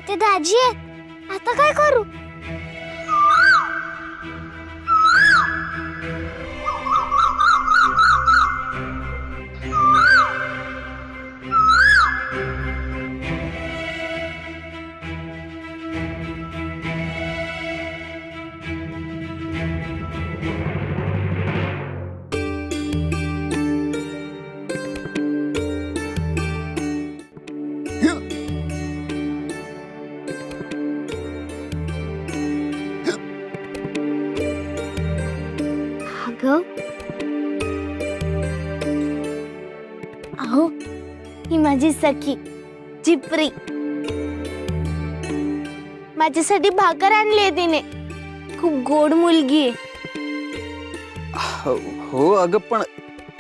इथे दाजी आहेत, आता काय करू? अगं, अहो, ही माझी सखी चिपरी माझ्यासाठी भाकर आणली आहे तिने. खूप गोड मुलगी आहे. हो अगं, पण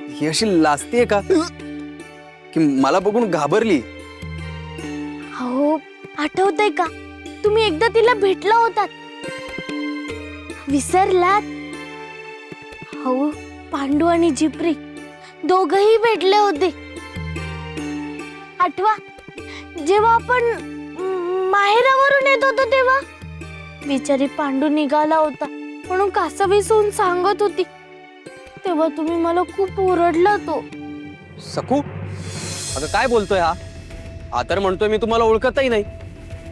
ही अशी लाजतीये का की मला बघून घाबरली? हो, आठवतंय का तुम्ही एकदा तिला भेटला होतात? विसरलात? हो, पांडू आणि जिप्री दोघही भेटले होते. आठवा, जेव्हा आपण माहेरावरून येत होतो तेव्हा बिचारी पांडू निघाला होता म्हणून कासवीसून सांगत होती, तेव्हा तुम्ही मला खूप ओरडला. तो सकू, अगं काय बोलतोय हा तर म्हणतोय मी तुम्हाला ओळखतही नाही,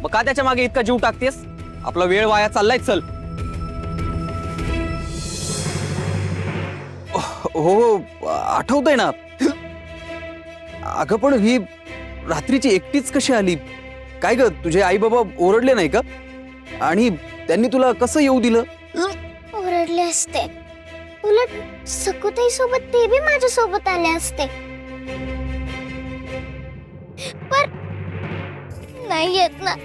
मग का त्याच्या मागे इतका जीव टाकतेस? आपला वेळ वाया चाललाय. चल. हो, आठवतंय ना. अगं पण ही रात्रीची एकटीच कशी आली? काय ग, तुझे आई बाबा ओरडले नाही का? आणि त्यांनी तुला कसं येऊ दिलं? ओरडले असते, उलट सकुताई सोबत ते बी माझ्या सोबत आले असते, पर नाही येत ना.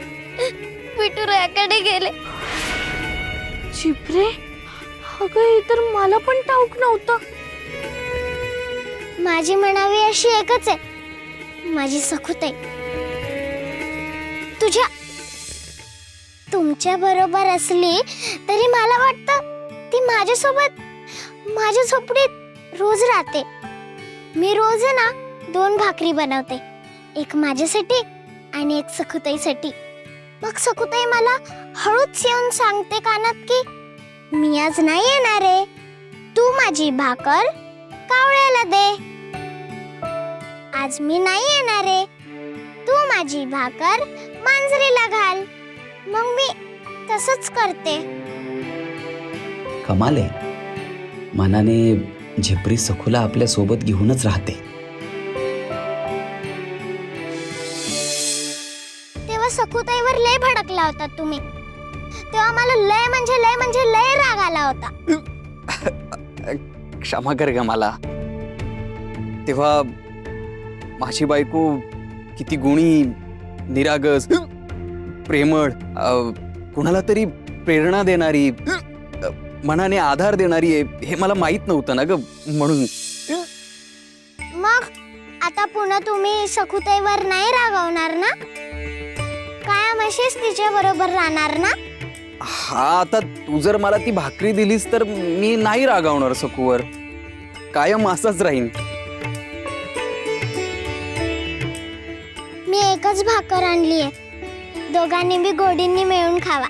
विठुरायाकडे गेले. चिपरे, अगं हे तर मला पण ठाऊक नव्हतं. माझी म्हणावी अशी एकच आहे, माझी सकुताई तुमच्या बरोबर असली तरी मला वाटतं ती माझ्यासोबत माझ्या झोपडीत रोज राहते. मी रोज ना 2 भाकरी बनवते, एक माझ्यासाठी आणि एक सकुताईसाठी. मग सकुताई मला हळूच येऊन सांगते कानात की मी आज नाही येणार आहे, तू माझी भाकर कावळ्याला दे. आज मी नाही येणार आहे, तू माझी भाकर मांजरीला घाल. मग मी तसंच करते. कमाल आहे, मनाने झिपरी सखूला आपल्या सोबत घेऊनच राहते. तेव्हा सकुताईवर लय भडकला होता तुम्ही, तेव्हा मला लय म्हणजे लय राग आला होता. क्षमा कर ग मला. तेव्हा माझी बायको किती गुणी, निरागस, प्रेमळ, कुणाला तरी प्रेरणा देणारी, मनाने आधार देणारी आहे हे मला माहित नव्हतं ना ग, म्हणून. मग आता पुन्हा तुम्ही सकुताईवर नाही रागवणार ना? कायम अशीच तिच्या बरोबर राहणार ना? हा, आता तू जर मला ती भाकरी दिलीस तर मी नाही रागावणार सकूवर, कायम असाच राहीन. मी एकच भाकर आणलीये, दोघांनी बी गोडींनी मिळून खावा.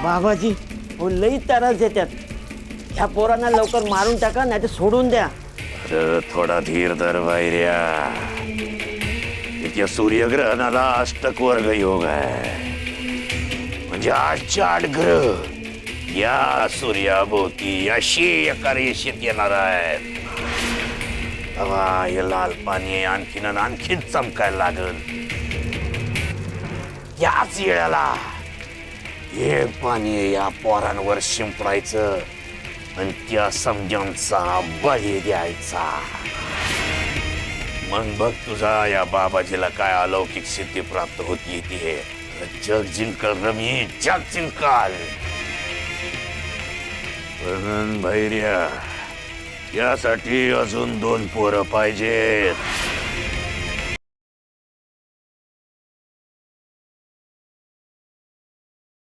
बाबाजी, हो लई त्रास देतात. ह्या पोरांना लवकर मारून टाका, नाही तर सोडून द्या. अरे थोडा धीर धर वैर्या. येत्या सूर्यग्रहणाला अष्टक वर्ग योग आहे, म्हणजे 8 ग्रह या सूर्याभोवती अशी एका रेषेत येणार आहेत. तेव्हा हे लाल पाणी आणखीन चमकायला लागल. याच वेळेला हे पाणी या पोरांवर शिंपडायचं आणि त्या समजांचा बळी द्यायचा. मग बघ तुझा या बाबाजीला काय अलौकिक सिद्धी प्राप्त होती ती. जग जिंकल रमी, जग जिंकाल. भैर्या, यासाठी अजून 2 पोरं पाहिजेत.